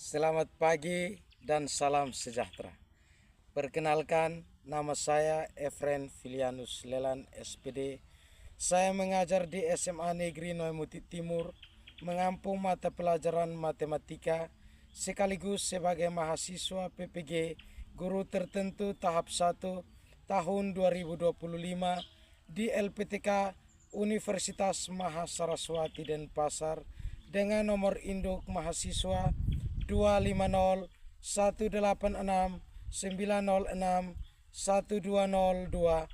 Selamat pagi dan salam sejahtera. Perkenalkan, nama saya Efren Filianus Lelan SPD. Saya mengajar di SMA Negeri Noemuti Timur, mengampu mata pelajaran matematika, sekaligus sebagai mahasiswa PPG Guru Tertentu tahap 1 tahun 2025 di LPTK Universitas Mahasaraswati Denpasar dengan nomor induk mahasiswa 2501869061202,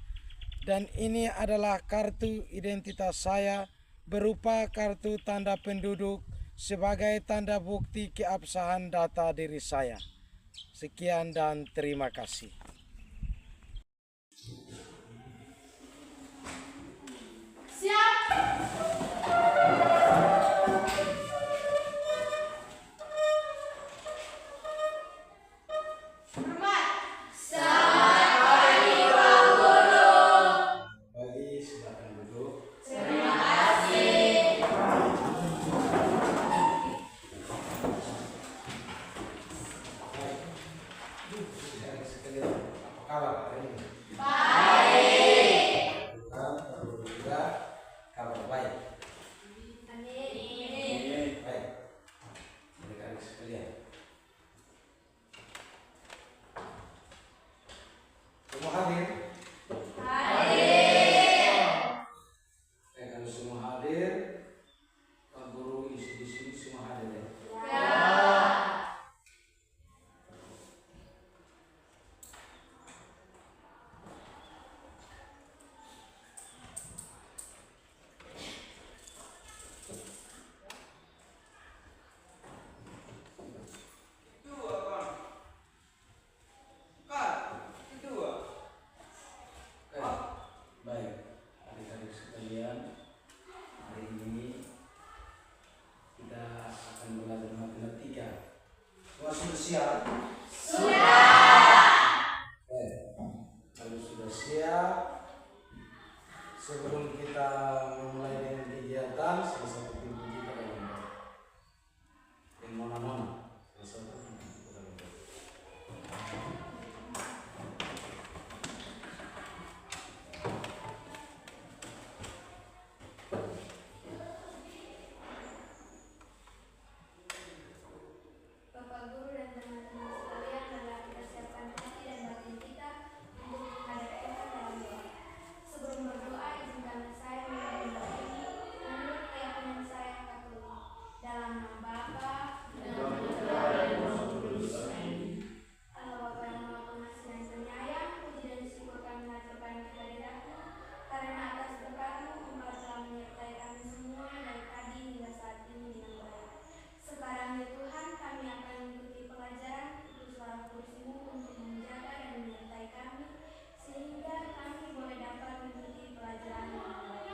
dan ini adalah kartu identitas saya berupa kartu tanda penduduk sebagai tanda bukti keabsahan data diri saya. Sekian dan terima kasih. Semua hadir? Kalau semua hadir, Pak Guru isi di sini semua hadir ya? Baik, adik-adik sekalian, hari ini kita akan belajar matematika. Semua sudah siap? Kalau sudah siap, sebelum kita memulai dengan kegiatan, salah satu pintu kita dalam doa. Yang mana-mana, salah satu pintu kita dalam doa. Bapak Guru dan teman-teman sekalian, marilah kita siapkan hati dan batin kita untuk menghadap Tuhan dalam doa. Sebelum berdoa, izinkanlah saya membaca doa ini menurut keyakinan saya Katolik. Dalam nama Bapa dan Putra dan Roh Kudus. Amin. Allah Bapa yang Maha Pengasih dan Penyayang, puji dan syukur kami haturkan kehadirat-Mu, karena atas berkat-Mu Engkau telah menyertai kami semua dari tadi hingga saat ini dengan baik. Sekarang ya Tuhan, kami akan mengikuti pelajaran, utuslah kursi-Mu untuk menjaga dan menyertai kami, sehingga kami boleh dapat mengikuti pelajaran dengan baik.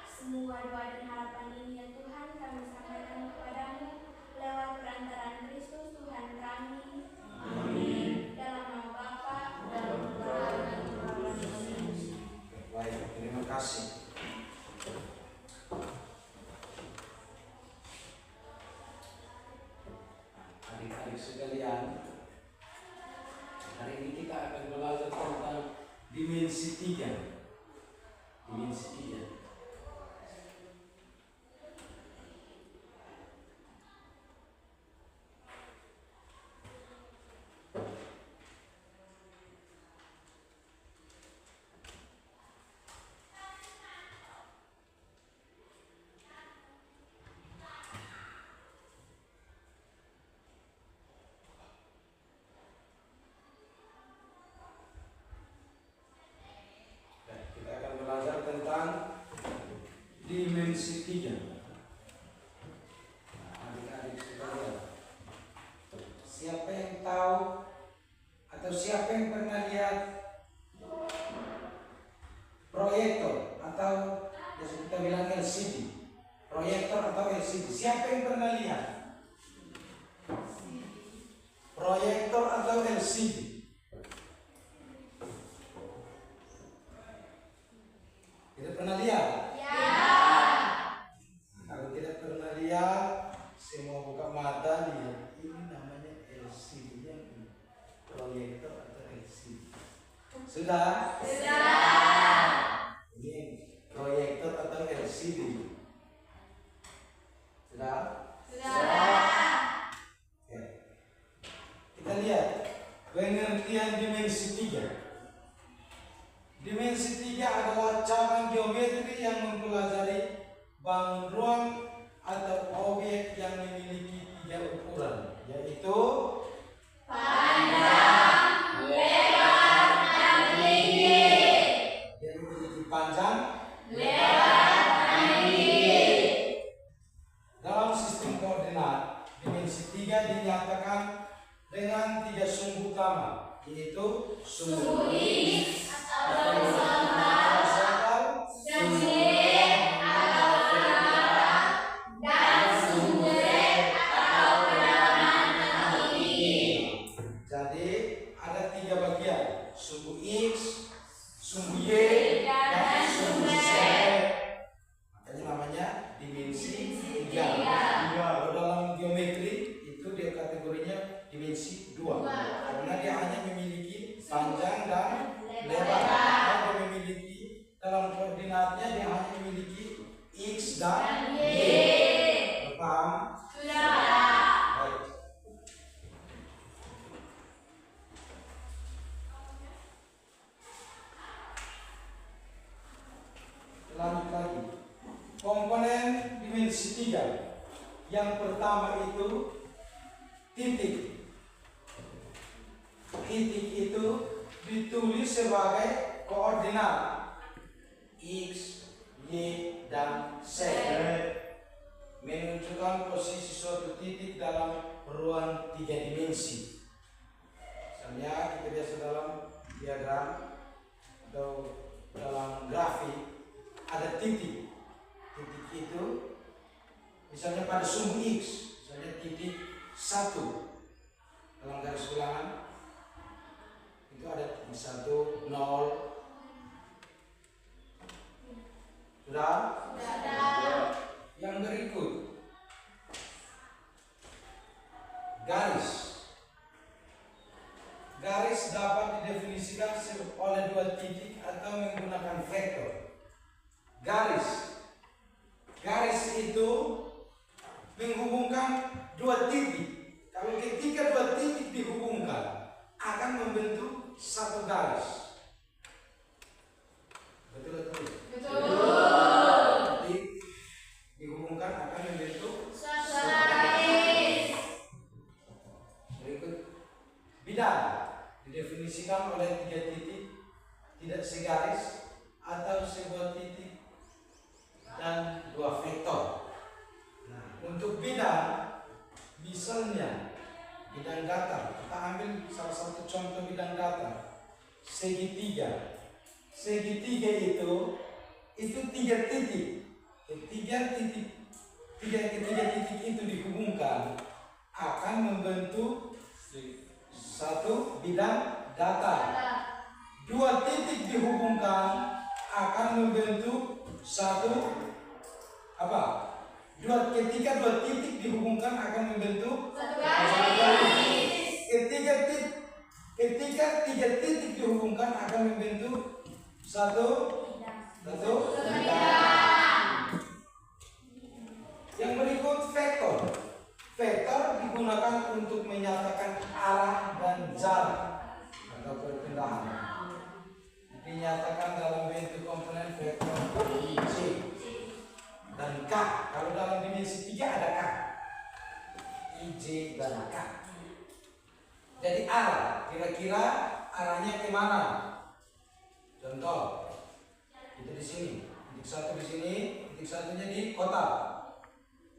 Semua doa dan harapan ini ya Tuhan, kami sampaikan kepadamu lewat perantaraan Kristus Tuhan kami. Amin. Dalam nama Bapa dan Putra dan Roh Kudus. Baik, terima kasih. Adik-adik sekalian, hari ini kita akan belajar tentang dimensi 3. Dimensi 3. Kita akan belajar tentang dimensi 3. Adik-adik sekalian, siapa yang tahu atau siapa yang pernah lihat proyektor atau yang kita bilang LCD? Proyektor atau LCD? Siapa yang pernah lihat proyektor atau LCD? Tidak pernah lihat? Kalau tidak pernah lihat, semua buka mata lihat. Ini namanya proyektor atau LCD? Sudah? Ini proyektor atau LCD? Sudah? Oke. Kita lihat pengertian dimensi 3. Dimensi 3 adalah cabang geometri yang mempelajari bangun ruang atau objek yang memiliki 3 ukuran, yaitu Panjang, lebar, dan tinggi. yang memiliki panjang, Lebar, dan tinggi. dalam sistem koordinat. Dimensi 3 dinyatakan dengan 3 sumbu utama, yaitu sumbu X atau horizontal, horizontal, sumbu Y atau vertikal, dan sumbu Z atau kedalaman atau tinggi. Jadi ada 3 bagian, sumbu X, sumbu Y, dan sumbu Z. Makanya namanya dimensi 3. Kalau dalam geometri itu dia kategorinya dimensi 2. Karena dia hanya memiliki panjang dan lebar. Dia memiliki dalam koordinatnya dia hanya memiliki X dan Y. Paham? Baik. Lanjut lagi. Komponen dimensi 3. Yang pertama itu titik. Titik itu ditulis sebagai koordinat X, Y, dan Z. Menunjukkan posisi suatu titik dalam ruang 3 dimensi. Misalnya kita biasa dalam diagram atau dalam grafik ada titik. Titik itu misalnya pada sumbu X, misalnya titik 1 dalam garis ulangan itu ada titik 1, 0. Sudah? Yang berikut garis. Garis dapat didefinisikan oleh 2 titik atau menggunakan vektor. Garis itu menghubungkan 2 titik. Kalau ketika 2 titik dihubungkan akan membentuk 1 garis. Betul? Titik dihubungkan akan membentuk 1 garis. Berikut bidang didefinisikan oleh 3 titik, tidak segaris atau sebuah titik dan 2 vektor. Nah, untuk bidang, misalnya bidang datar, kita ambil salah satu contoh bidang datar, segitiga. Segitiga itu 3 titik. Ketiga titik itu dihubungkan akan membentuk 1 bidang datar. 2 titik dihubungkan akan membentuk 1 apa? Ketika 2 titik dihubungkan akan membentuk 1 garis. Ketika 3 titik dihubungkan akan membentuk 1 bidang. Yang berikut vektor. Vektor digunakan untuk menyatakan arah dan jarak atau perpindahan. Dinyatakan dalam bentuk komponen vektor IJ dan K. Kalau dalam dimensi 3 ada K, IJ dan K. Jadi arah, kira-kira arahnya kemana? Contoh, itu di sini, titik 1 di sini, titik 1-nya di kota.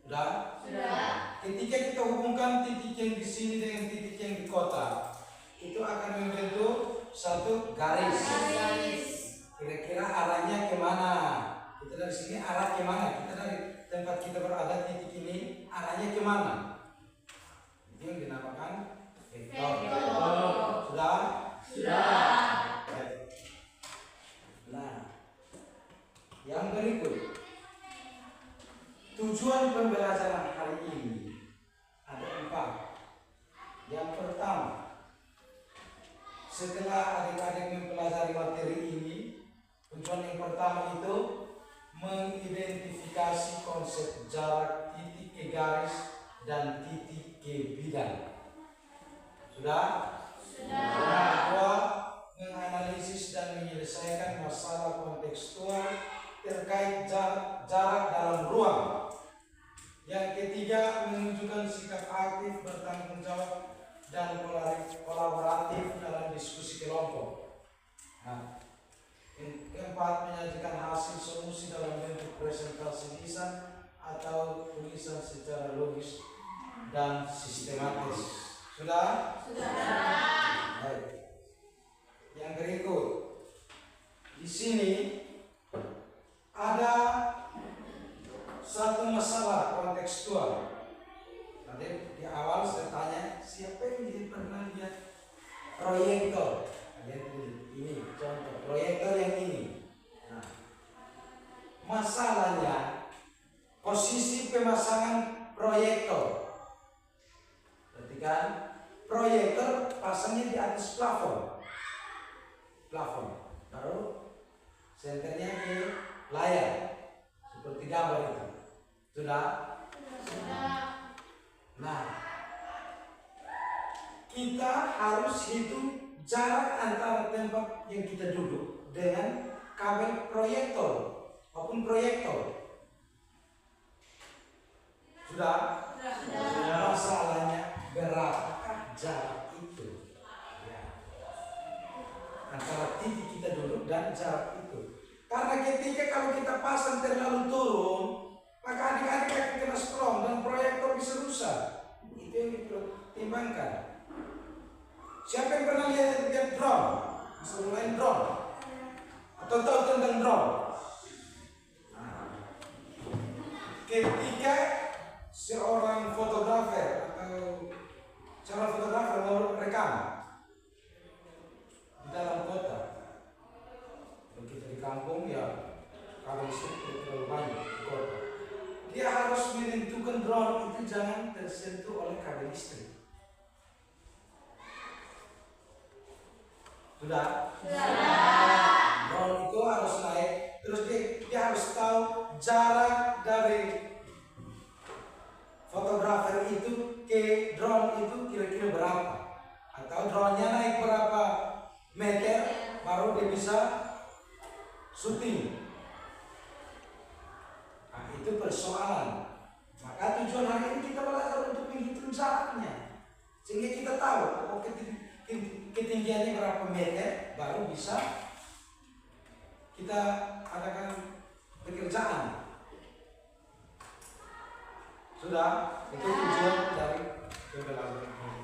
Sudah? Ketika kita hubungkan titik yang di sini dengan titik yang di kota, itu akan membentuk 1 garis. Kira-kira arahnya kemana? Kita dari sini arah kemana? Kita dari tempat kita berada titik ini arahnya kemana? Itu yang dinamakan vektor. Sudah? Baik. Nah, yang berikut, tujuan pembelajaran hari ini ada 4. Yang pertama, setelah adik-adik mempelajari materi ini, tujuan yang pertama itu mengidentifikasi konsep jarak titik ke garis dan titik ke bidang. Sudah? Sudah. Yang kedua, menganalisis dan menyelesaikan masalah kontekstual terkait jarak dalam ruang. Yang ketiga, menunjukkan sikap aktif, bertanggung jawab dan kolaboratif dalam diskusi kelompok. Nah, yang keempat, menyajikan hasil solusi dalam bentuk presentasi lisan atau tulisan secara logis dan sistematis. Sudah? Sudah. Baik. Yang berikut, di sini ada satu masalah kontekstual. Nanti di awal saya tanya, siapa yang pernah lihat proyektor? Ini contoh proyektor yang ini. Nah, masalahnya posisi pemasangan proyektor. Perhatikan, proyektor pasangnya di atas plafon, baru senternya ke layar seperti gambar itu. Sudah? Nah, kita harus hitung jarak antara tempat yang kita duduk dengan kabel proyektor maupun proyektor. Sudah? Masalahnya berapakah jarak itu? Ya. Antara titik kita duduk dan jarak itu. Karena ketika kalau kita pasang terlalu turun, maka adik-adik akan kena strong dan proyektor bisa rusak. Itu yang dipertimbangkan. Siapa yang pernah lihat drone? Bisa main drone? Atau tahu tentang drone? Ketika seorang fotografer atau seorang fotografer mau rekam di dalam kota, kalau kita di kampung ya kabel listrik terlalu banyak di kota, dia harus menentukan drone itu jangan tersentuh oleh kabel listrik. Sudah? Drone itu harus naik, terus dia harus tahu jarak dari fotografer itu ke drone itu kira-kira berapa, atau drone-nya naik berapa meter baru dia bisa syuting. Nah, itu persoalan. Maka tujuan hari ini kita belajar untuk menghitung jaraknya, sehingga kita tahu ketinggiannya berapa meter, baru bisa kita adakan pekerjaan. Sudah? Itu tujuan dari pembelajaran ini.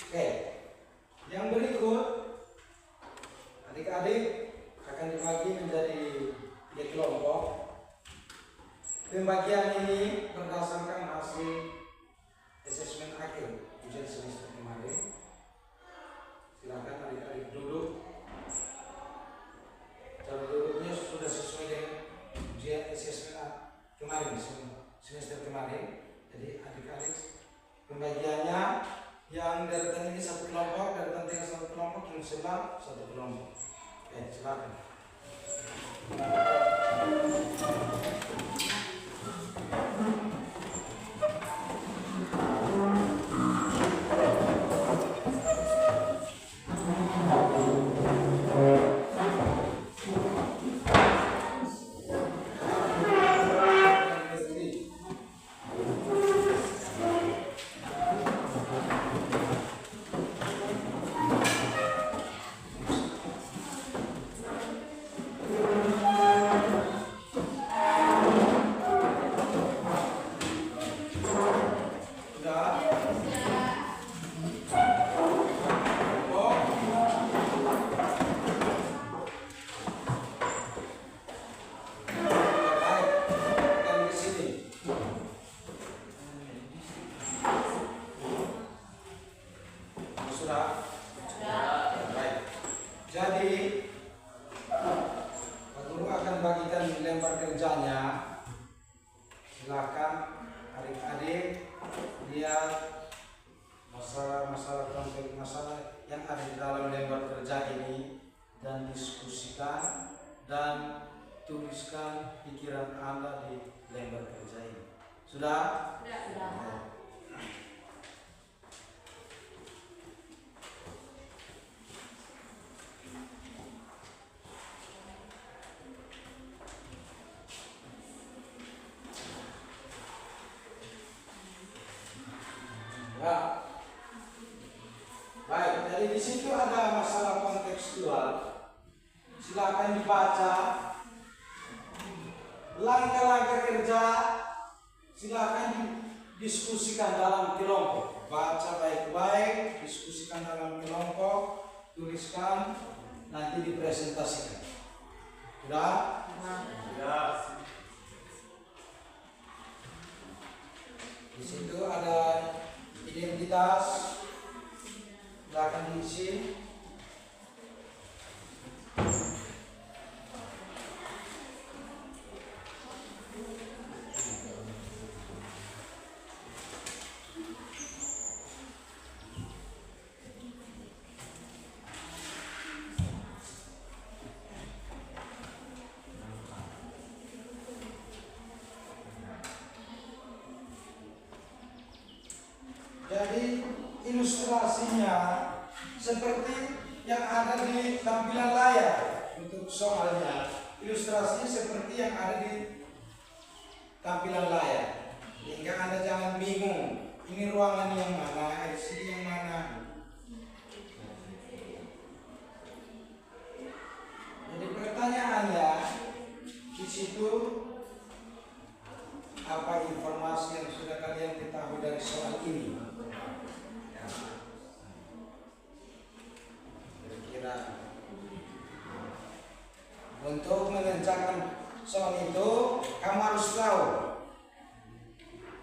Oke, yang berikut adik-adik akan dibagi menjadi 3 kelompok. Pembagian ini berdasarkan hasil asesmen akhir ujian semester kemarin. Silakan adik-adik duduk. Cara duduknya sudah sesuai dengan ujian asesmen kemarin, semester kemarin. Jadi adik-adik pembagiannya yang deretan ini 1 kelompok, deretan tengah 1 kelompok, yang sebelah 1 kelompok. Silakan. Silakan adik-adik lihat masalah yang ada di dalam lembar kerja ini dan diskusikan dan tuliskan pikiran Anda di lembar kerja ini. Sudah? Sudah. Ya. Baik, jadi di situ ada masalah kontekstual. Silakan dibaca. Langkah-langkah kerja silakan didiskusikan dalam kelompok. Baca baik-baik, diskusikan dalam kelompok, tuliskan, nanti dipresentasikan. Sudah? Ya. Di situ ada identitas, silakan diisi. Jadi ilustrasinya seperti yang ada di tampilan layar untuk soalnya. Ilustrasinya seperti yang ada di tampilan layar. Sehingga Anda jangan bingung, ini ruangan yang mana, LCD yang mana. Jadi pertanyaannya di situ, apa informasi yang sudah kalian ketahui dari soal ini? Kira-kira untuk mengerjakan soal itu, kamu harus tahu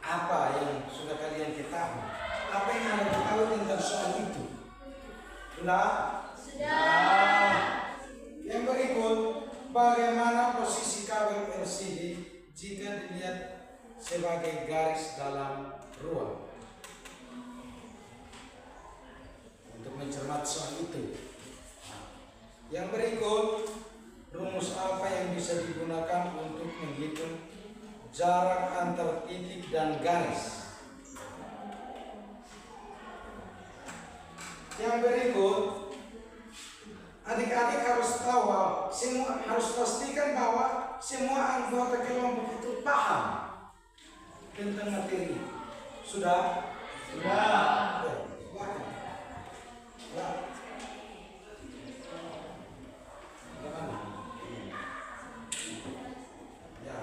apa yang sudah kalian ketahui, apa yang Anda ketahui tentang soal itu. Sudah? Sudah. Yang berikut, bagaimana posisi kabel LCD jika dilihat sebagai garis dalam ruang? Untuk mencermati soal itu. Yang berikut, rumus apa yang bisa digunakan untuk menghitung jarak antar titik dan garis? Yang berikut, adik-adik harus tahu, semua harus pastikan bahwa semua anggota kelompok itu paham tentang materi. Sudah? Sudah. Silakan. Ya. Bagaimana? Ya.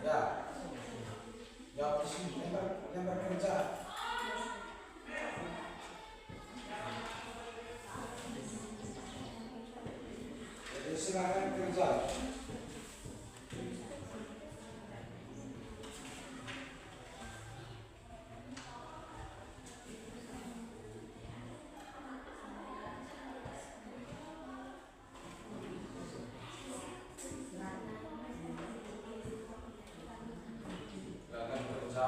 Ya. Jawab di sini, lembar kerja. Jadi silakan kerja. Silakan kerja.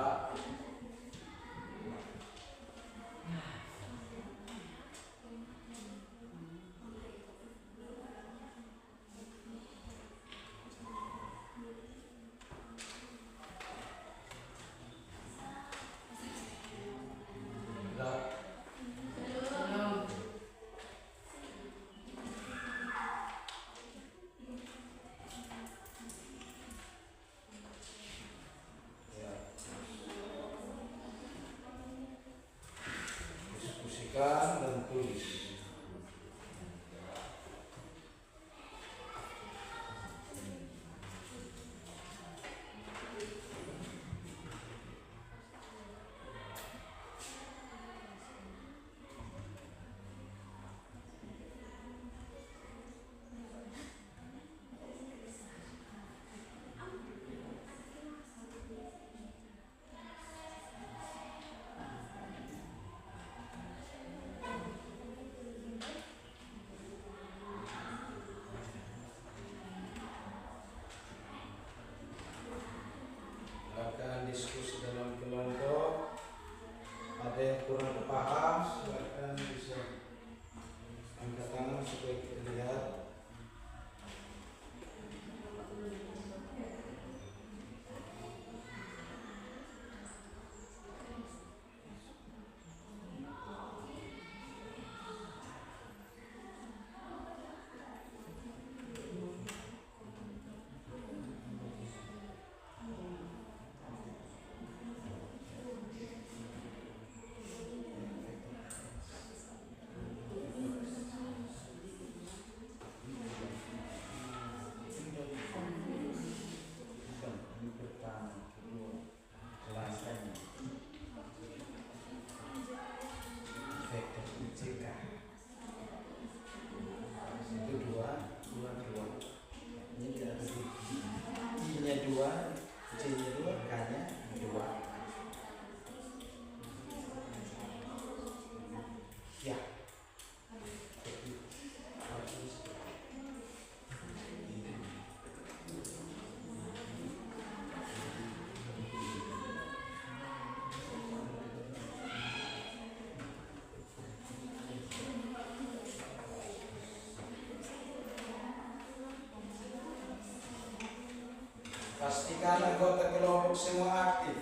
Pastikan anggota kelompok semua aktif.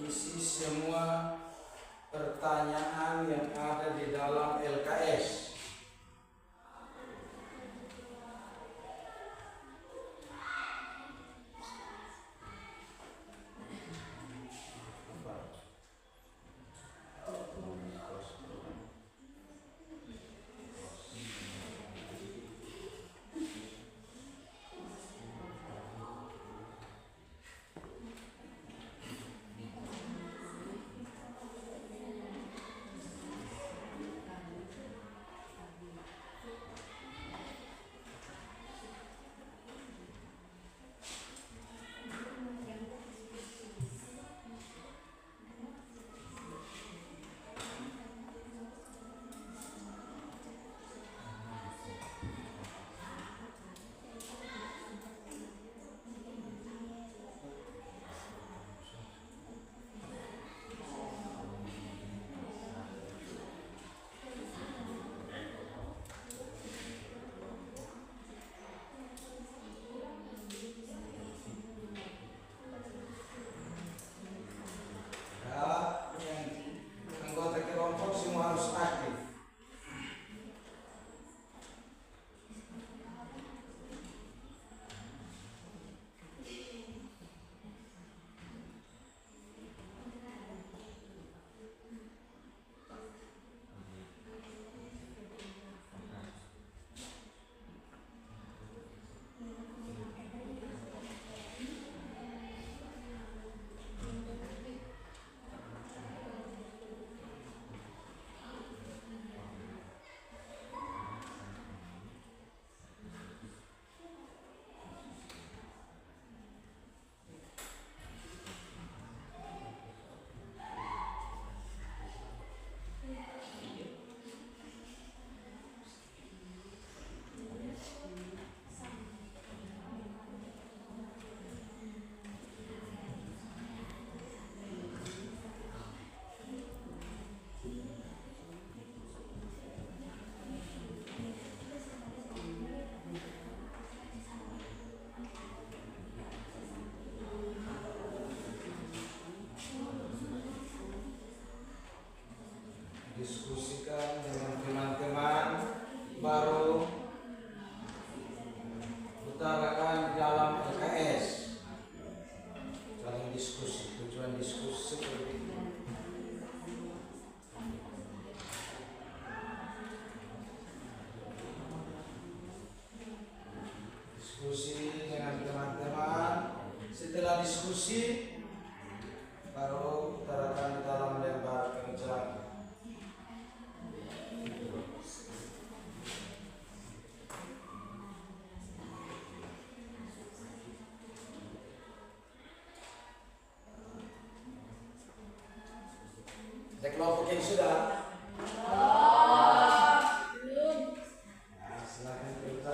Isi semua pertanyaan yang ada di dalam LKS. Diskusikan dengan teman-teman, baru utarakan dalam LKS. Saling diskusi, tujuan diskusi seperti itu. Diskusi dengan teman-teman. Setelah diskusi, baru utarakan dalam lembar kerja. Ada kelompok yang sudah? Nah, silakan kerja.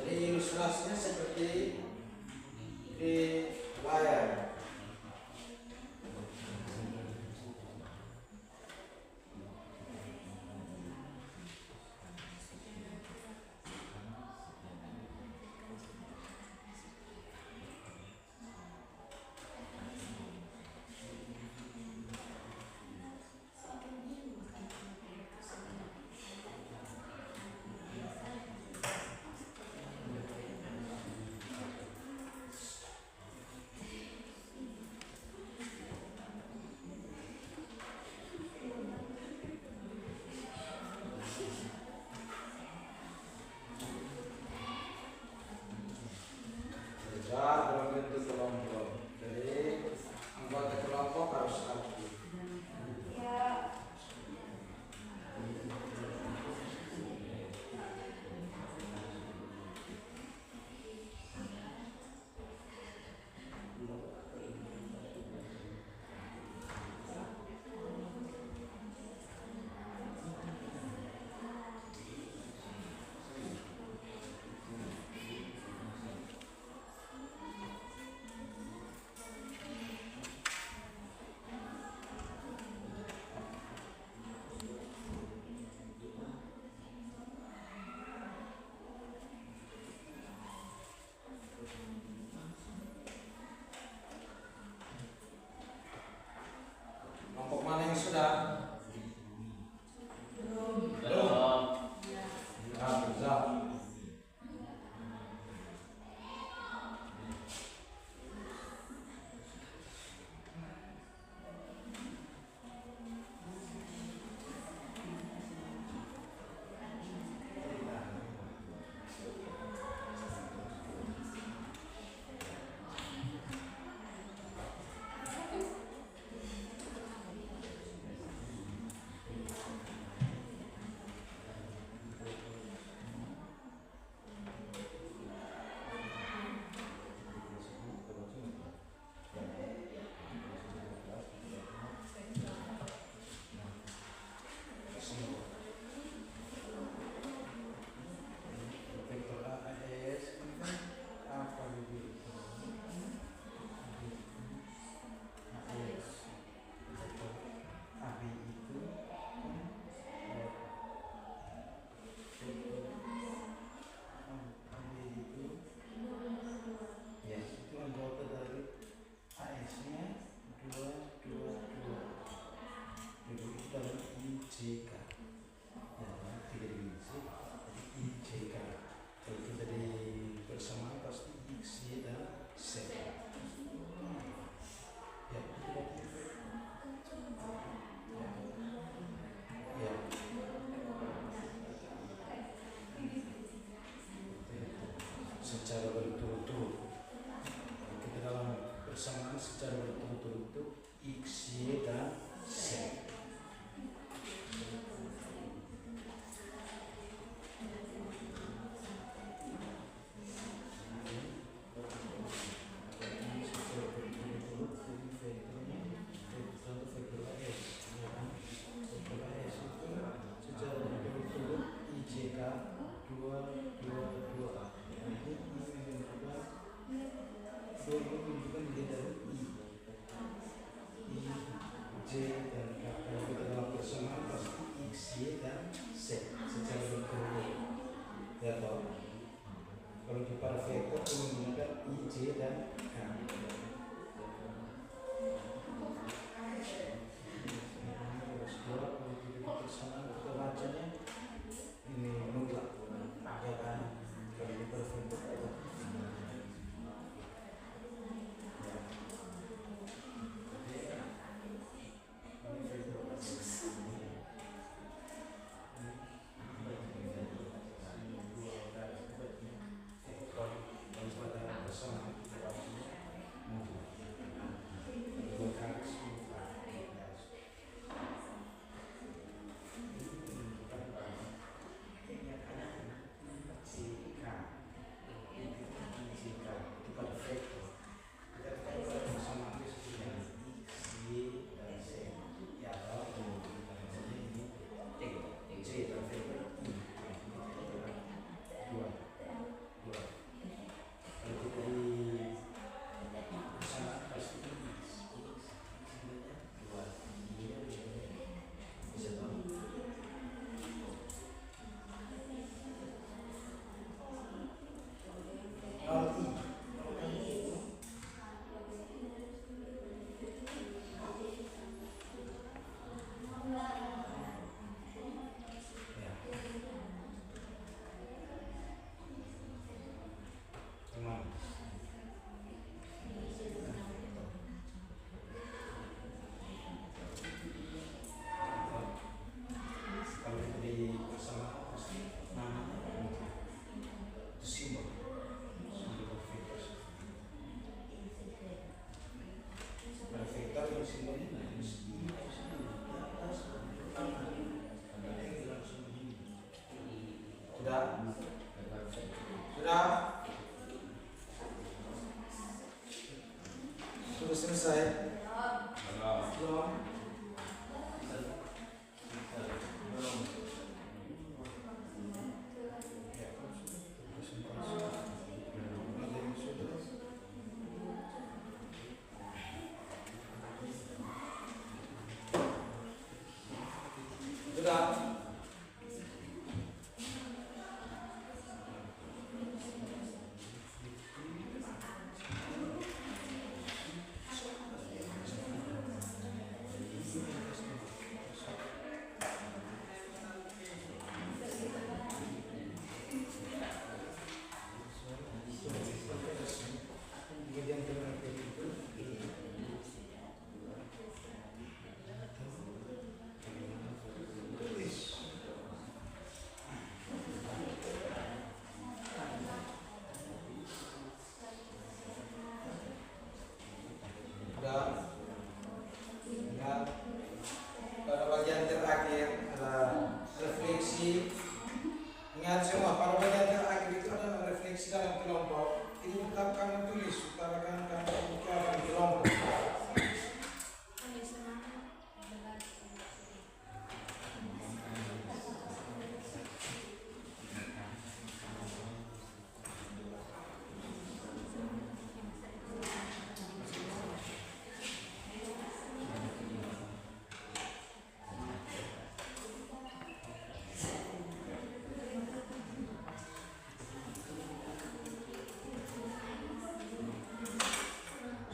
Jadi ilustrasinya seperti di layar. diskusi. Ingat semua, pada bagian terakhir itu ada refleksi dalam kelompok. Itu tetap kamu tulis, utarakan kamu utarakan di kelompok.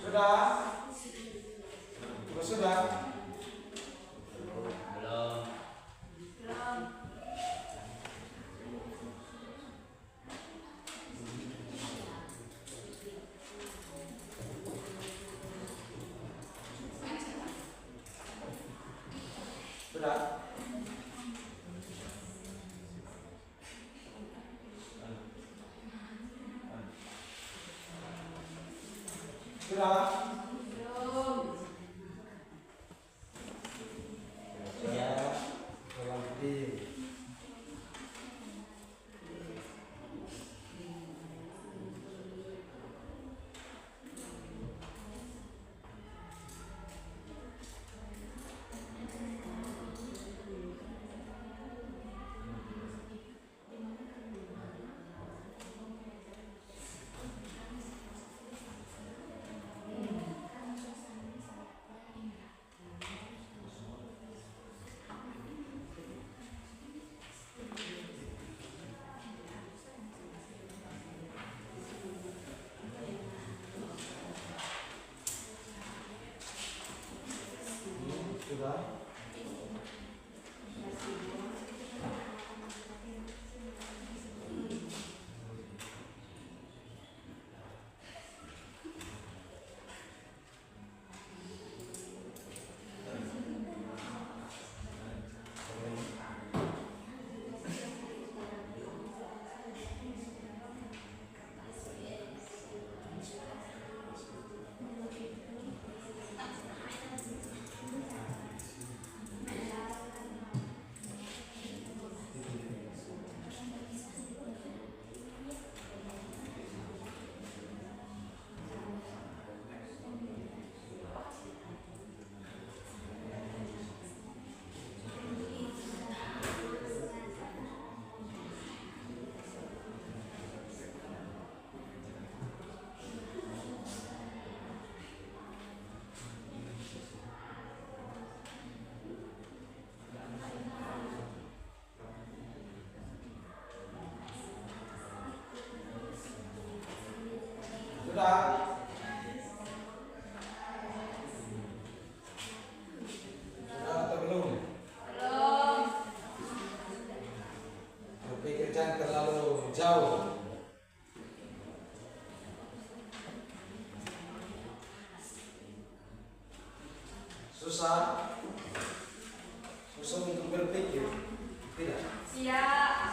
Sudah? Sudah? Belum. Sudah? Sudah? Sudah? Sudah? Sudah atau belum? Belum. Berpikir jangan terlalu jauh. Susah? Susah untuk berpikir? Tidak? Siap.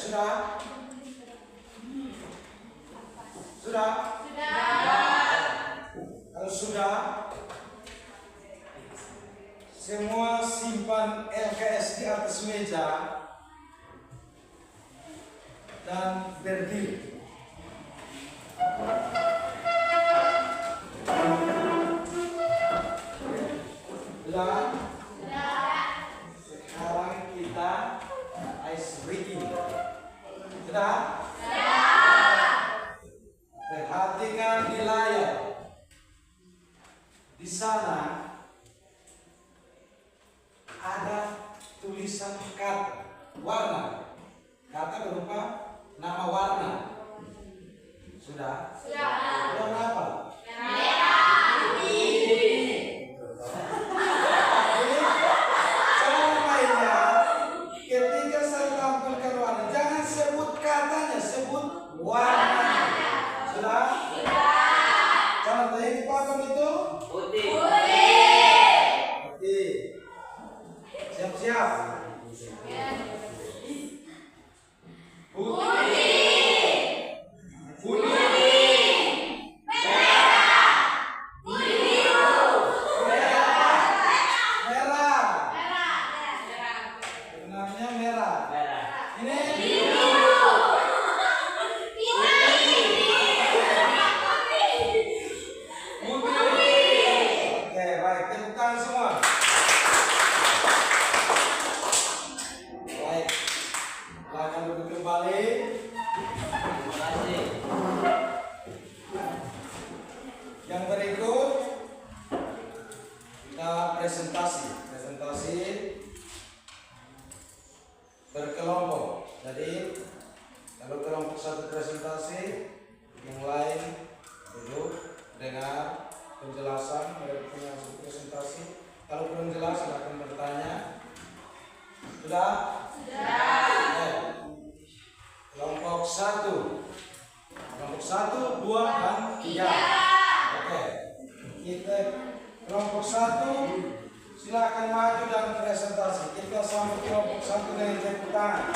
Sudah? Sudah? Kalau sudah, semua simpan LKS di atas meja dan berdiri. Sudah? Sekarang kita ice breaking. Sudah? Perhatikan di layar. Di sana tulisan kata, warna. Kata berupa nama warna. Sudah? Sudah. Warna apa? Merah, putih. Cara mainnya, ketika saya tampilkan warna, jangan sebut katanya, sebut warna. Sudah? Contoh yang di papan itu Putih. putih. Siap-siap. Merah. Benarnya merah. Merah. Ini oke, baik, tepuk tangan semua. Baik, silakan duduk kembali. Terima kasih. Yang berikut kita presentasi berkelompok. Jadi kalau kelompok satu presentasi, yang lain duduk dengar penjelasan dari penyampaian presentasi. Kalau belum jelas silakan bertanya. Sudah? Oke. Kelompok 1, 2, dan 3. Oke. Kita kelompok 1 silakan maju dan presentasi. Kita sambut kelompok 1 dengan tepuk tangan.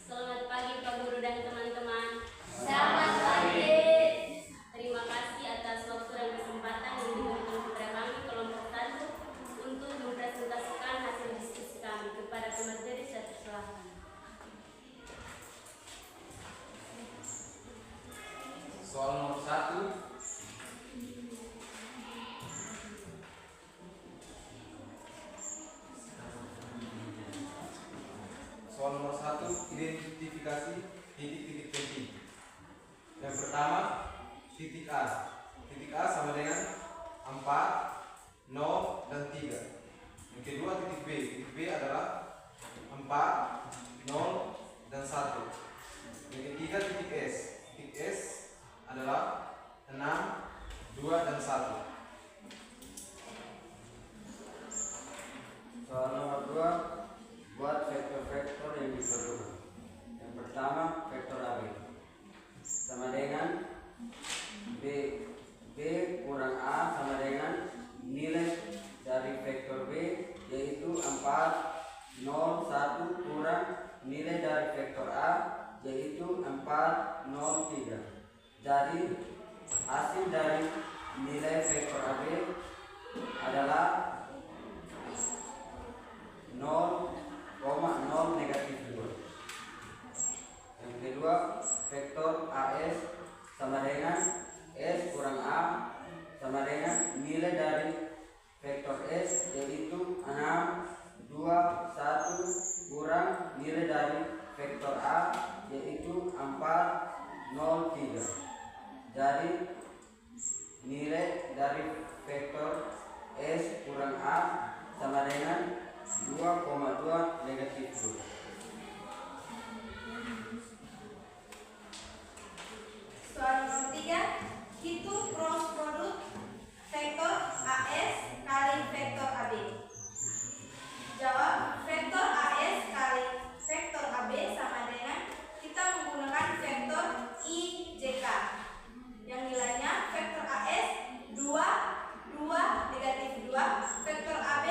Selamat pagi Pak Guru dan teman-teman. Selamat pagi. Terima kasih atas waktu dan kesempatan yang diberikan kepada kami kelompok 1 untuk mempresentasikan hasil diskusi kami kepada pemateri saya persilahkan. Soal nomor 1. Soal nomor 1, identifikasi titik-titik penting. Yang pertama, titik A. Titik A sama dengan 4, 0, dan 3. Yang kedua, titik B. Titik B adalah 4, 0, dan 1. Yang ketiga, titik S. Titik S adalah 6, 2, dan 1. Soal nomor 2, buat vektor-vektor yang diperlukan. Yang pertama, vektor AB sama dengan B kurang A sama dengan nilai dari vektor B, yaitu 4, 0, 1 kurang nilai dari vektor A, yaitu 4, 0, 3. Jadi hasil dari nilai vektor AB adalah 0,0 negatif 2. Yang kedua, vektor AS sama dengan S kurang A sama dengan nilai dari vektor S, yaitu 6, 2, 1 kurang nilai dari vektor A, yaitu 4, 0, 3. Jadi nilai dari vektor S kurang A sama dengan 2,2 negatif 2. Soal nomor 3, hitung cross produk vektor AS kali vektor AB. Jawab, vektor AS kali vektor AB sama dengan kita menggunakan vektor IJK yang nilainya vektor AS 2, 2, negatif 2, vektor AB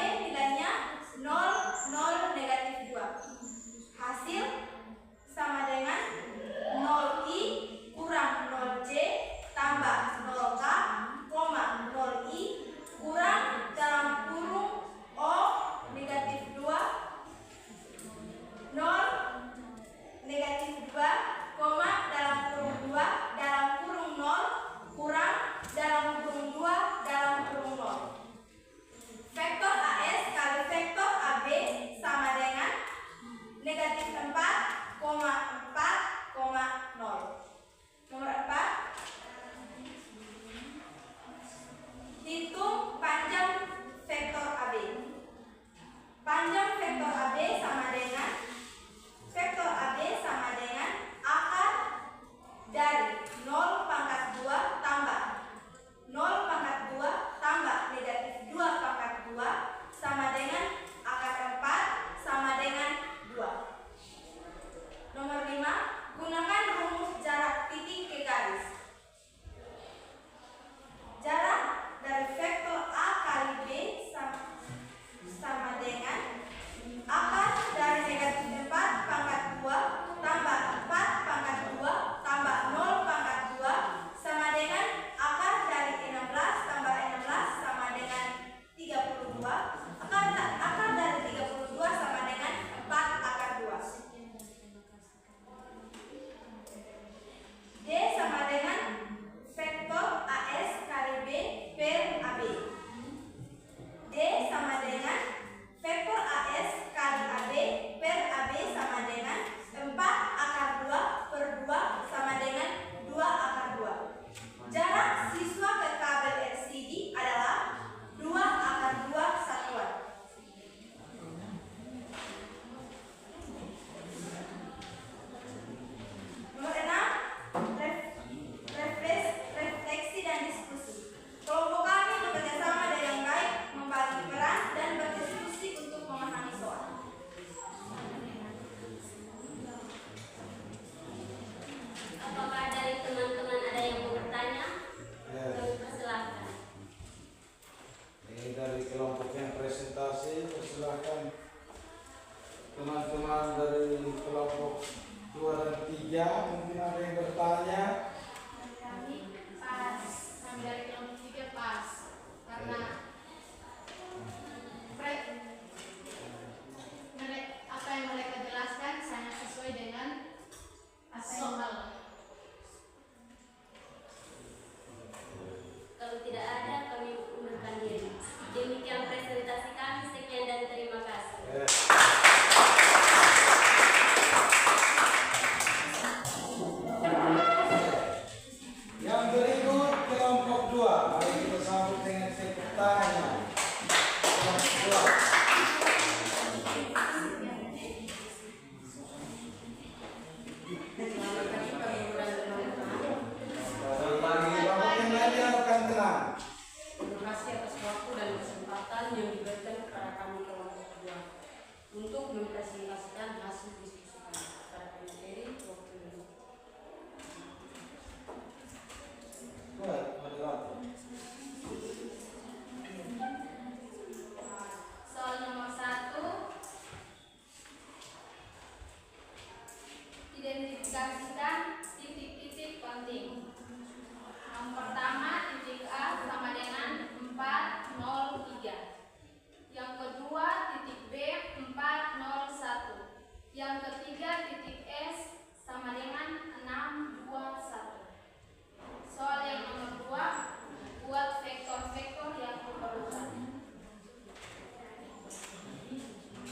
Apakah dari teman-teman ada yang mau bertanya? Ya. Kami persilahkan. Ini dari kelompok yang presentasi, persilahkan teman-teman dari kelompok 2 dan 3 mungkin ada yang bertanya. Kami pas, kami dari kelompok 3 pas, karena apa yang mereka jelaskan sangat sesuai dengan apa yang Kalau tidak ada, kami undurkan diri. Demikian presentasi kami. Sekian dan terima kasih. Yang berikut kelompok 2. Mari kita sambut dengan tepuk tangan. Kelompok 2. Selamat pagi, Bapak yang lain akan tenang. Terima kasih atas waktu dan kesempatan yang diberikan kepada kami kelompok 2 untuk mempresentasikan hasil diskusi kami kepada pemateri waktu ini. Baik, moderator. soal nomor 1. Identifikasikan titik-titik penting. Yang pertama, titik A sama dengan 403. Yang kedua, titik B 401. Yang ketiga, titik S sama dengan 621. Soal yang nomor 2, buat vektor-vektor yang diperlukan.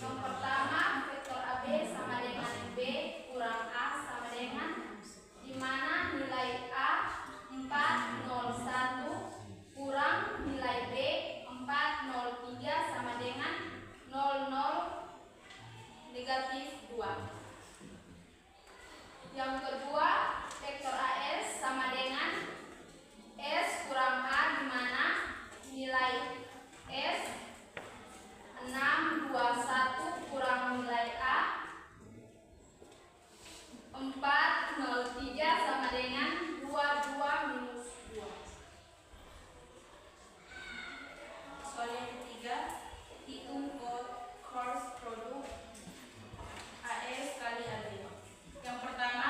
Yang pertama, vektor AB sama dengan B kurang A sama dengan, di mana nilai A 401 kurang nilai B 403 sama dengan 00 negatif 2. Yang kedua, vektor AS sama dengan S kurang A, di mana nilai S 621 kurang nilai A 403 sama dengan 22 minus 2. Soal yang ketiga, hitung cross produk AS kali AB. Yang pertama,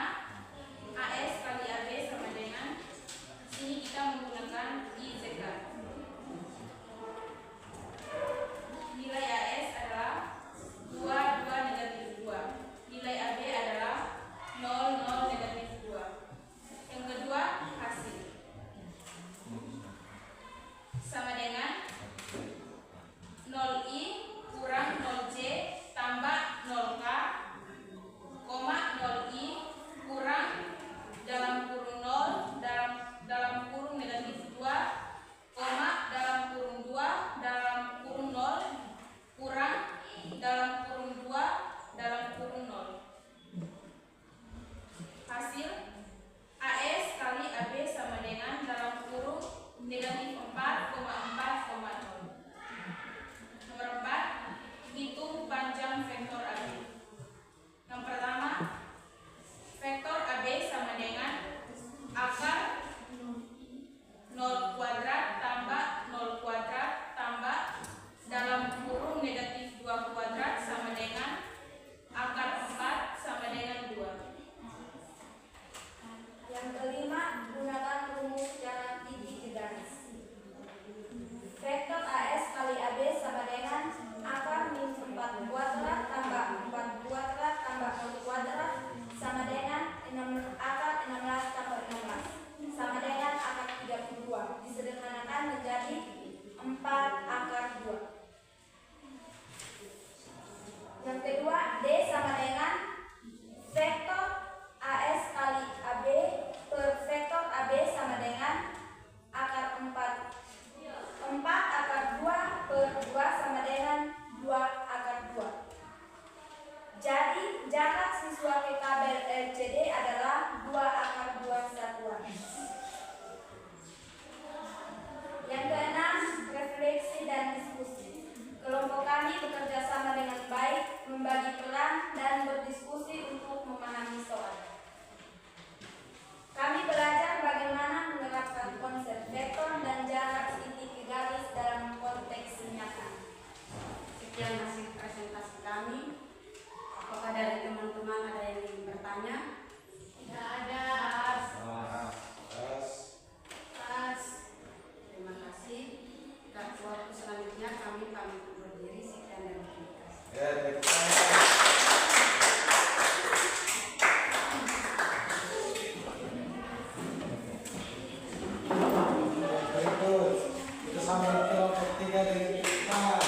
Ya, tepuk tangan. Berikut kita sambut kelompok 3 dengan tepuk tangan.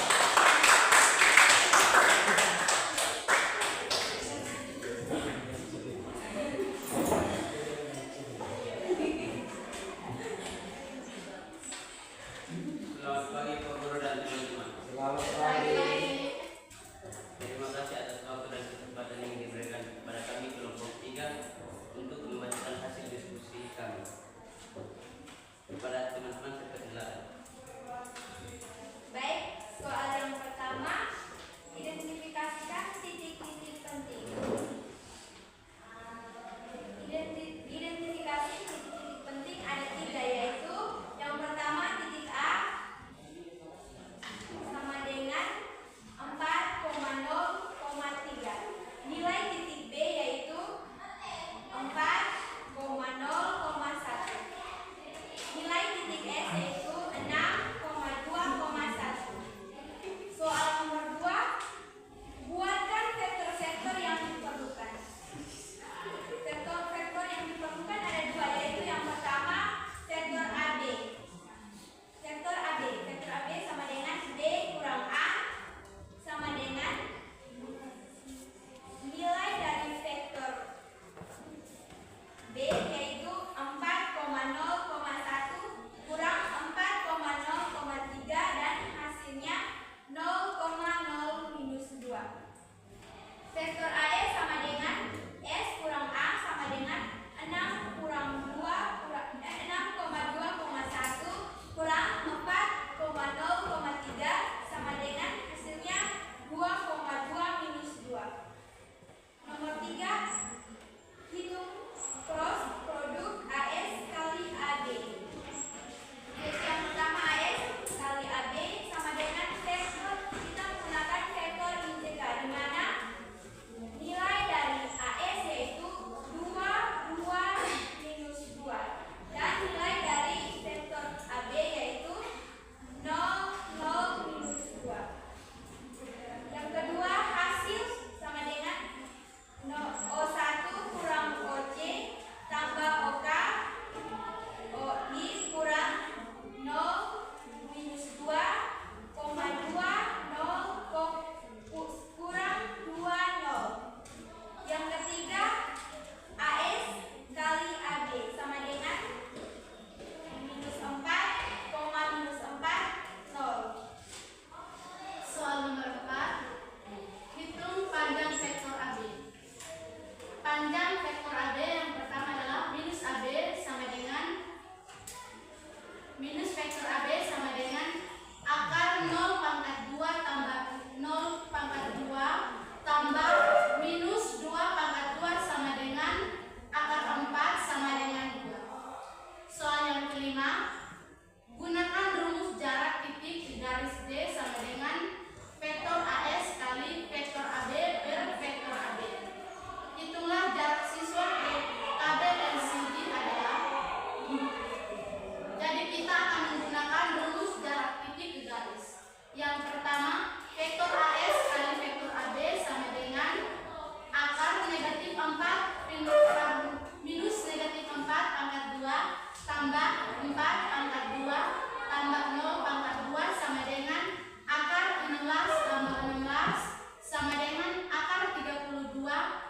Selamat pagi Pak Guru dan teman-teman. Selamat pagi. Terima kasih atas waktu dan kesempatan yang diberikan kepada kami kelompok 3 untuk membacakan hasil diskusi kami. Kepada teman-teman saya persilakan. Baik, soal yang pertama, identifikasikan titik-titik penting. Identifikasi titik-titik penting ada 3, yaitu yang pertama titik A sama dengan 4,0,3. Nilai titik B yaitu 4,0,1. Nilai titik S yaitu 6,2,1. Soal nomor 2, buatkan vektor-vektor yang diperlukan. Vektor-vektor yang diperlukan ada 2, yaitu yang pertama vektor AB. Vektor AB sama dengan B kurang A sama dengan nilai dari vektor B yaitu 4,0,1 kurang 4,0,3 dan hasilnya 0,0 minus 2. Vektor AE sama dengan S kurang A sama dengan 6 kurang 6,2,1 kurang 4,0,3 sama dengan hasilnya 2,2 minus 2. Nomor 3, hitung cross produk AS kali AB. Yaitu yang pertama AS kali AB sama dengan vektor, kita menggunakan vektor integral di mana nilai dari AS yaitu 2 minus 2 dan nilai dari vektor AB yaitu 0 minus 2. Yang kedua, hasil sama dengan O1 kurang OC tambah OK OI kurang 0 minus 2, 2, 0 kurang 2, 0. Yang ketiga, AS kali AB sama dengan minus 4, minus 4, 0. Soal nomor 4, hitung panjang vektor AB. Panjang vektor AB yang pertama adalah minus AB sama dengan minus vektor AB sama dengan akar 0 pangkat 2 tambah 0 pangkat 2 tambah minus 2 pangkat 2 sama dengan akar 4 sama dengan 2. Soal yang kelima, gunakan rumus jarak titik di garis D sama dengan vektor AS kali vektor AB per vektor AB. Hitunglah jarak siswa ke tabel LCD adalah. Jadi kita akan menggunakan rumus jarak titik di garis. Yang pertama, vektor AS kali vektor AB sama dengan akar negatif 4 minus negatif 4 pangkat 2 tambah 4 pangkat 2 tambah 0 pangkat 2 sama dengan akar 16 tambah 16 sama dengan akar 32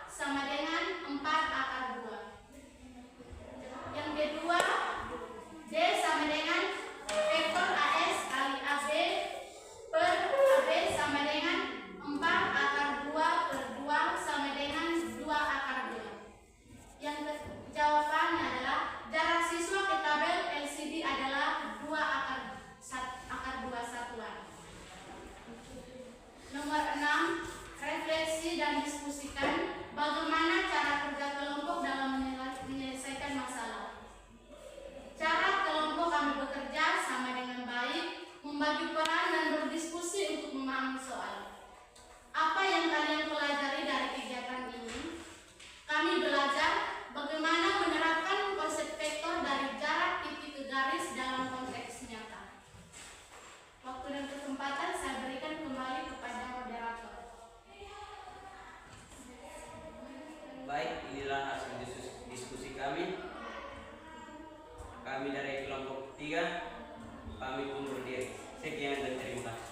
sama dengan 4 akar 2. Yang kedua, D sama dengan vektor AS kali AB per AB sama dengan 4 akar 2 per 2 sama dengan 2 akar 2. Yang jawabannya adalah jarak siswa ke tabel LCD adalah 2 akar 2 satuan. Nomor 6, refleksi dan diskusikan bagaimana cara kerja kelompok dalam menyelesaikan masalah. Cara kelompok kami bekerja sama dengan baik, membagi peran dan berdiskusi untuk memahami soal. Apa yang kalian pelajari dari kegiatan ini? Kami belajar bagaimana menerapkan konsep vektor dari jarak titik ke garis dalam konteks nyata. Waktu dan kesempatan saya berikan kembali kepada moderator. itulah hasil diskusi kami. Kami dari kelompok 3 kami undur diri. Sekian dan terima kasih.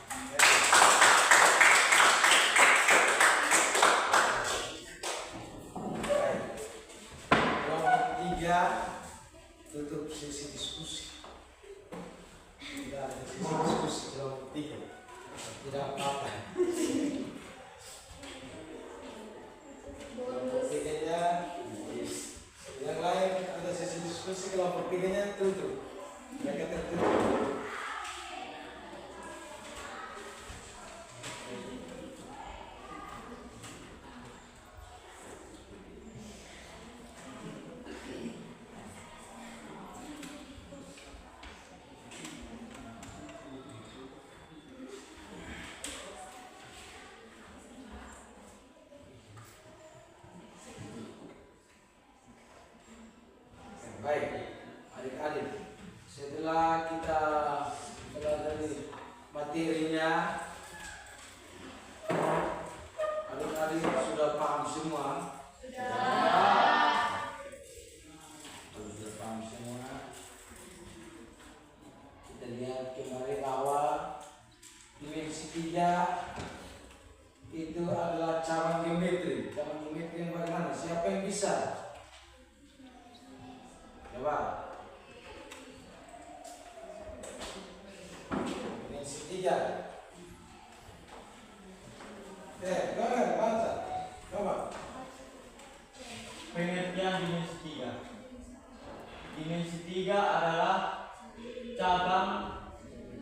Kelompok 3 tutup sesi diskusi. Tidak ada sesi diskusi kelompok 3. Tidak apa-apa. Kelompok 3-nya yang lain ada sesi diskusi, kelompok 3-nya tutup. Mereka tertutup. Baik, adik-adik, setelah kita pelajari materinya, adik-adik sudah paham semua? Sudah paham semua. Kita lihat kemarin awal dimensi 3 itu adalah cabang geometri. Cabang geometri yang bagaimana? Siapa yang bisa? Coba. Dimensi 3. Jangan baca. Coba. Pengertian dimensi 3. Dimensi 3 adalah cabang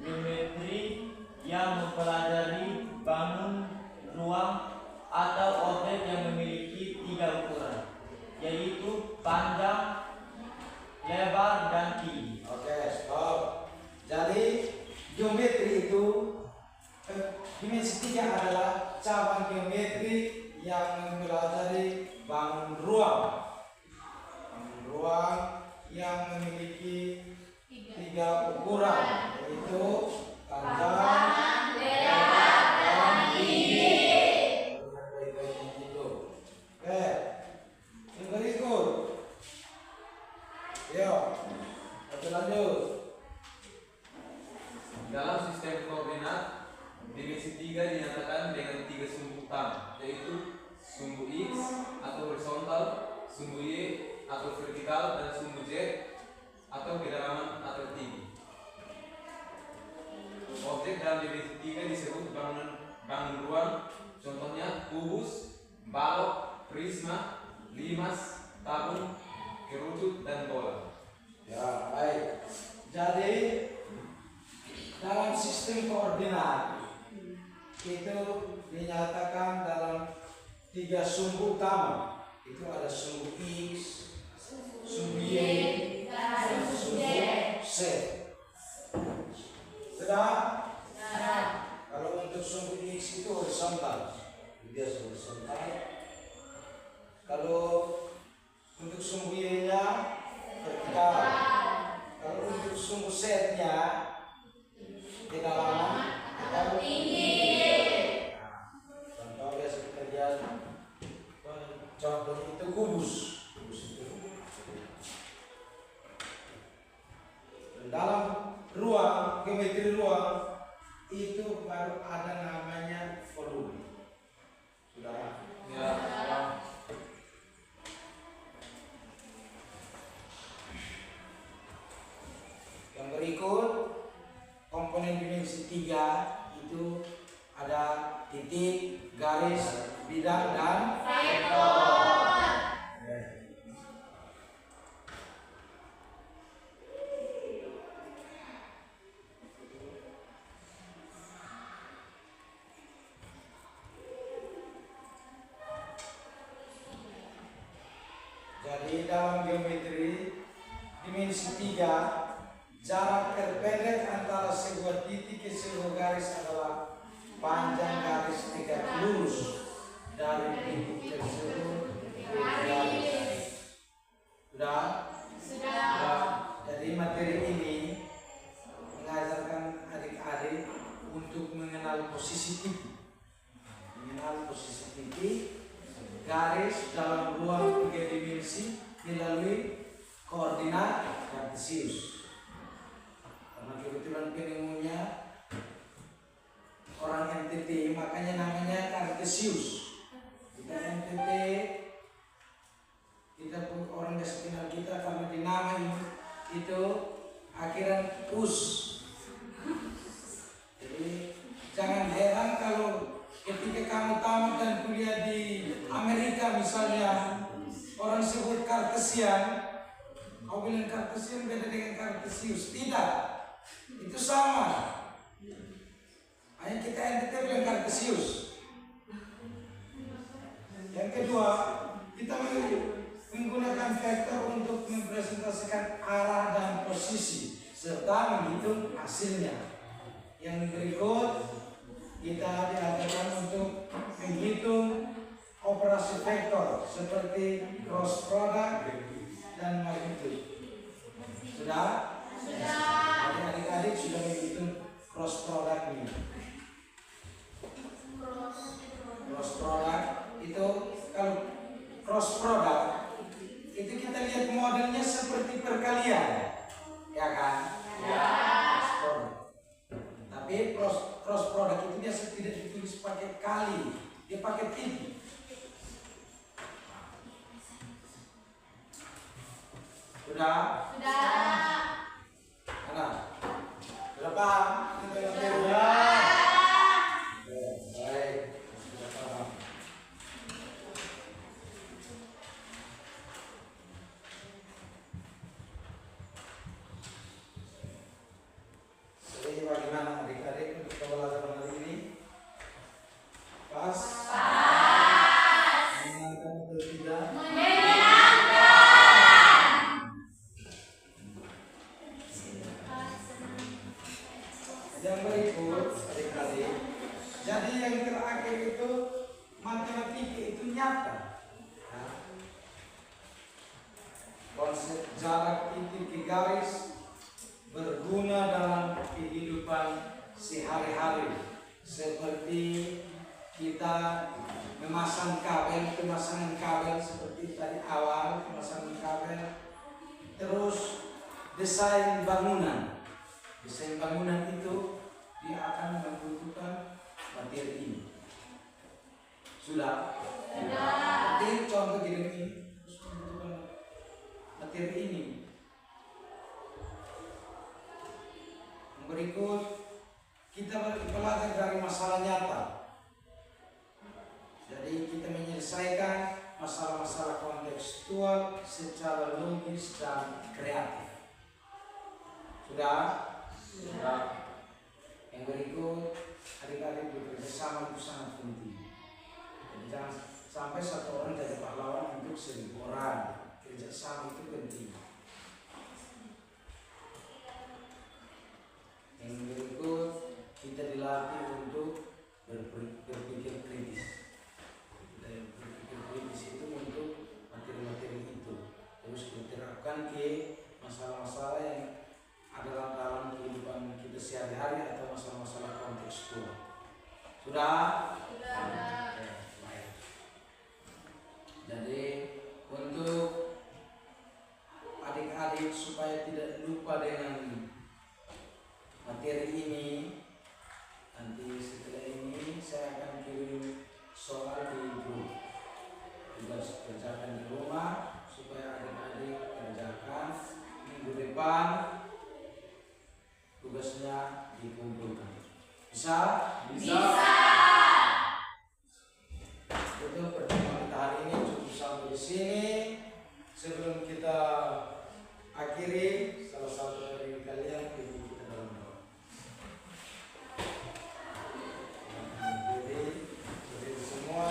geometri yang mempelajari bangun, ruang, atau objek yang memiliki 3 ukuran, yaitu panjang, lebar, dan tinggi. Oke, stop. Jadi geometri itu dimensi 3 adalah cabang geometri yang mempelajari bangun ruang. Bangun ruang yang memiliki 3 ukuran, yaitu panjang, lebar, dan tinggi. Oke, yang berikut. Yo, kita lanjut. Dalam sistem koordinat, dimensi 3 dinyatakan dengan 3 sumbu utama, yaitu sumbu X atau horizontal, sumbu Y atau vertikal, dan sumbu Z atau kedalaman atau tinggi. Objek dalam dimensi 3 disebut bangun ruang, contohnya kubus, balok, prisma, limas, tabung, kerucut, dan bola. Ya, baik. Jadi dalam sistem koordinat itu dinyatakan dalam 3 sumbu utama. Itu ada sumbu X, sumbu Y, dan sumbu Z. Sudah? Kalau untuk sumbu X itu horizontal, dia horizontal. Kalau untuk sumbu Y-nya vertikal. Kalau untuk sumbu Z-nya kedalaman atau tinggi. Contoh biasa kita lihat, contoh itu kubus. Kubus itu. Dan dalam ruang, geometri ruang itu baru ada namanya volume. Sudah? Ya. Yang berikut komponen dimensi 3 itu ada titik, garis, bidang, dan vektor. Jadi dalam geometri dimensi 3 jarak terpendek antara sebuah titik ke sebuah garis adalah panjang garis tegak lurus dari titik tersebut ke garis. Sudah? Jadi materi ini mengajarkan adik-adik untuk mengenal posisi titik. Mengenal posisi titik garis dalam ruang 3 dimensi melalui koordinat kartesius. Karena kebetulan penemunya orang NTT, makanya namanya kartesius. Kita NTT, kita pun orang biasa kenal kita karena dinamai itu akhiran us. Jadi jangan heran kalau ketika kamu tamat dan kuliah di Amerika misalnya, orang sebut Kartesian, kau bilang Kartesian beda dengan Kartesius. Tidak, itu sama. Hanya kita NTT bilang Kartesius. Yang kedua, kita menggunakan vektor untuk mempresentasikan arah dan posisi serta menghitung hasilnya. Yang berikut kita diajarkan untuk menghitung operasi vektor seperti cross product dan magnitude. Sudah? Sudah. Adik-adik sudah menghitung cross product ini. Cross product itu, kalau cross product itu kita lihat modelnya seperti perkalian, ya kan? Ya. Cross product. Tapi cross product itu biasa tidak ditulis pakai kali, dia pakai titik. Sudah? Sudah. Mana? Sudah paham? Sudah. Baik. Sudah paham. Jadi bagaimana adik-adik untuk pembelajaran hari ini? Pas? Pas. Menyenangkan atau tidak? Yang berikut adik-adik, jadi yang terakhir itu matematika itu nyata. Nah, konsep jarak titik ke garis berguna dalam kehidupan sehari-hari, seperti kita memasang kabel, pemasangan kabel seperti tadi awal pemasangan kabel, terus desain bangunan. Desain bangunan itu dia akan membutuhkan materi ini. Sudah? Sudah. Jadi contoh gedung ini terus membutuhkan materi ini. Yang berikut kita belajar dari masalah nyata. Jadi kita menyelesaikan masalah-masalah kontekstual secara logis dan kreatif. Sudah? Sudah. Yang berikut, adik-adik bekerja sama itu sangat penting. Jadi jangan sampai satu orang jadi pahlawan untuk 1000 orang. Kerja sama itu penting. Yang berikut, kita dilatih untuk berpikir kritis. Berpikir kritis itu untuk materi-materi itu. Terus diterapkan ke masalah-masalah yang adalah dalam kehidupan kita sehari-hari atau masalah-masalah kontekstual. Sudah? Sudah. Baik. Jadi untuk adik-adik supaya tidak lupa dengan materi ini, nanti setelah ini saya akan kirim soal di grup. Tugas kerjakan di rumah supaya adik-adik kerjakan minggu depan. Tugasnya dikumpulkan. Bisa? Bisa. Untuk pertemuan kita hari ini cukup sampai di sini. Sebelum kita akhiri, salah satu dari kalian pilih kita dalam doa. Jadi semua.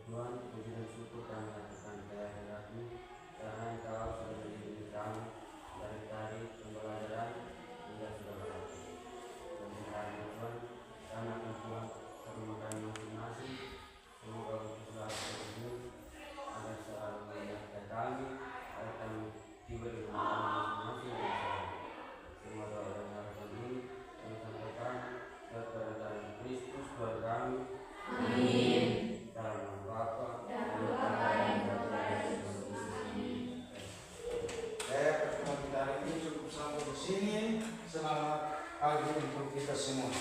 Tuhan, puji dan syukur kami atas kita semua.